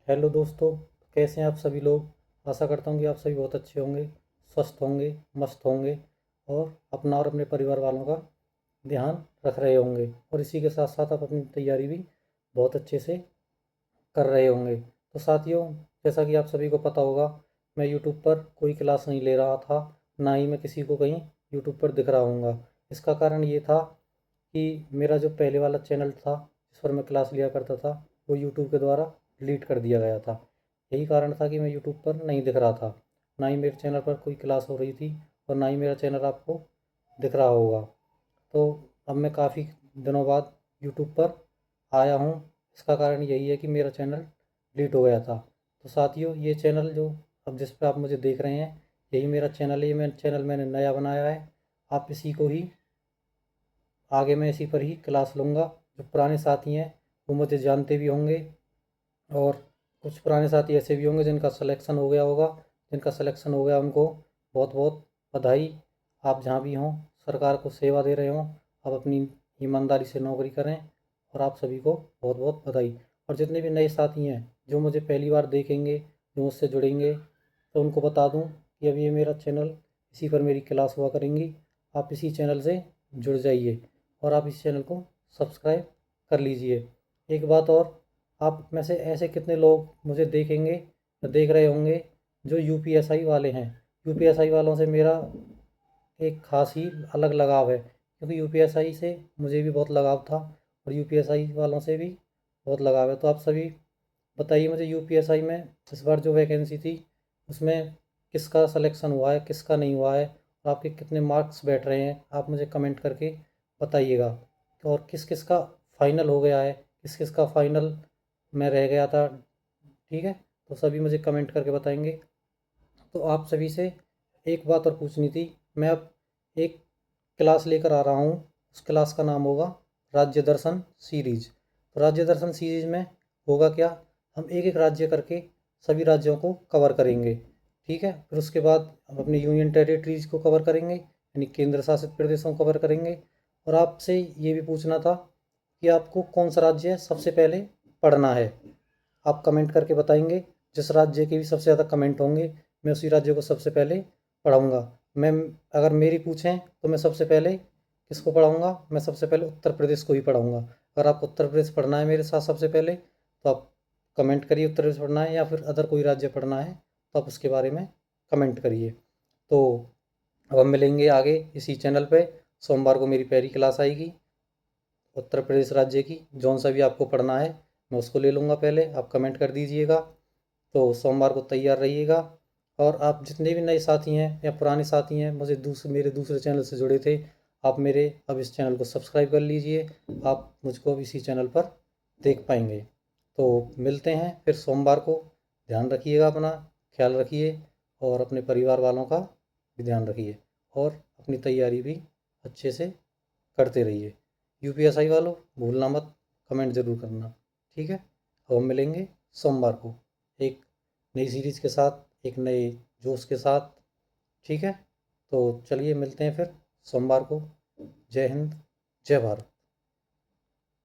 Hello दोस्तों, कैसे हैं आप सभी लोग। आशा करता हूँ कि आप सभी बहुत अच्छे होंगे, स्वस्थ होंगे, मस्त होंगे और अपना और अपने परिवार वालों का ध्यान रख रहे होंगे और इसी के साथ साथ आप अपनी तैयारी भी बहुत अच्छे से कर रहे होंगे। तो साथियों, जैसा कि आप सभी को पता होगा, मैं यूट्यूब पर कोई क्लास नहीं ले रहा था, ना ही मैं किसी को कहीं यूट्यूब पर दिख रहा हूँगा। इसका कारण ये था कि मेरा जो पहले वाला चैनल था जिस पर मैं क्लास लिया करता था, वो यूट्यूब के द्वारा डिलीट कर दिया गया था। यही कारण था कि मैं यूट्यूब पर नहीं दिख रहा था, ना ही मेरे चैनल पर कोई क्लास हो रही थी और ना ही मेरा चैनल आपको दिख रहा होगा। तो अब मैं काफ़ी दिनों बाद यूट्यूब पर आया हूँ। इसका कारण यही है कि मेरा चैनल डिलीट हो गया था। तो साथियों, ये चैनल जो अब जिस पे आप मुझे देख रहे हैं, यही मेरा चैनल है। ये मैं चैनल मैंने नया बनाया है। आप इसी को ही आगे मैं इसी पर ही क्लास लूँगा। जो पुराने साथी हैं वो मुझे जानते भी होंगे और कुछ पुराने साथी ऐसे भी होंगे जिनका सिलेक्शन हो गया होगा। जिनका सिलेक्शन हो गया उनको बहुत बहुत बधाई। आप जहाँ भी हों, सरकार को सेवा दे रहे हों, आप अपनी ईमानदारी से नौकरी करें और आप सभी को बहुत बहुत बधाई। और जितने भी नए साथी हैं जो मुझे पहली बार देखेंगे, जो मुझसे जुड़ेंगे, तो उनको बता दूं कि अब ये मेरा चैनल, इसी पर मेरी क्लास हुआ करेंगी। आप इसी चैनल से जुड़ जाइए और आप इस चैनल को सब्सक्राइब कर लीजिए। एक बात और, आप में से ऐसे कितने लोग मुझे देखेंगे या देख रहे होंगे जो यूपीएसआई वाले हैं। यूपीएसआई वालों से मेरा एक खास ही अलग लगाव है, क्योंकि यूपीएसआई से मुझे भी बहुत लगाव था और यूपीएसआई वालों से भी बहुत लगाव है। तो आप सभी बताइए मुझे, यूपीएसआई में इस बार जो वैकेंसी थी उसमें किसका सिलेक्शन हुआ है, किसका नहीं हुआ है, और आपके कितने मार्क्स बैठ रहे हैं, आप मुझे कमेंट करके बताइएगा। और किस किस का फाइनल हो गया है, किस किस का फाइनल में रह गया था। ठीक है, तो सभी मुझे कमेंट करके बताएंगे। तो आप सभी से एक बात और पूछनी थी। मैं अब एक क्लास लेकर आ रहा हूँ, उस क्लास का नाम होगा राज्य दर्शन सीरीज। तो राज्य दर्शन सीरीज में होगा क्या, हम एक एक राज्य करके सभी राज्यों को कवर करेंगे। ठीक है, फिर उसके बाद हम अपने यूनियन टेरिटरीज को कवर करेंगे, यानी केंद्र शासित प्रदेशों को कवर करेंगे। और आपसे ये भी पूछना था कि आपको कौन सा राज्य सबसे पहले पढ़ना है। आप कमेंट करके बताएंगे, जिस राज्य के भी सबसे ज़्यादा कमेंट होंगे मैं उसी राज्य को सबसे पहले पढ़ाऊँगा। मैं अगर मेरी पूछें तो मैं सबसे पहले किसको पढ़ाऊँगा, मैं सबसे पहले उत्तर प्रदेश को ही पढ़ाऊँगा। अगर आपको उत्तर प्रदेश पढ़ना है मेरे साथ सबसे पहले, तो आप कमेंट करिए उत्तर प्रदेश पढ़ना है, या फिर अदर कोई राज्य पढ़ना है तो आप उसके बारे में कमेंट करिए। तो अब हम मिलेंगे आगे इसी चैनल पे। सोमवार को मेरी पहली क्लास आएगी उत्तर प्रदेश राज्य की। जौन सा भी आपको पढ़ना है मैं उसको ले लूँगा पहले, आप कमेंट कर दीजिएगा। तो सोमवार को तैयार रहिएगा। और आप जितने भी नए साथी हैं या पुराने साथी हैं मुझे मेरे दूसरे चैनल से जुड़े थे, आप मेरे अब इस चैनल को सब्सक्राइब कर लीजिए। आप मुझको अब इसी चैनल पर देख पाएंगे। तो मिलते हैं फिर सोमवार को। ध्यान रखिएगा अपना, ख्याल रखिए और अपने परिवार वालों का भी ध्यान रखिए और अपनी तैयारी भी अच्छे से करते रहिए। यूपीएसआई वालों, भूलना मत, कमेंट ज़रूर करना। ठीक है, अब हम मिलेंगे सोमवार को एक नई सीरीज़ के साथ, एक नए जोश के साथ। ठीक है, तो चलिए मिलते हैं फिर सोमवार को। जय हिंद, जय भारत।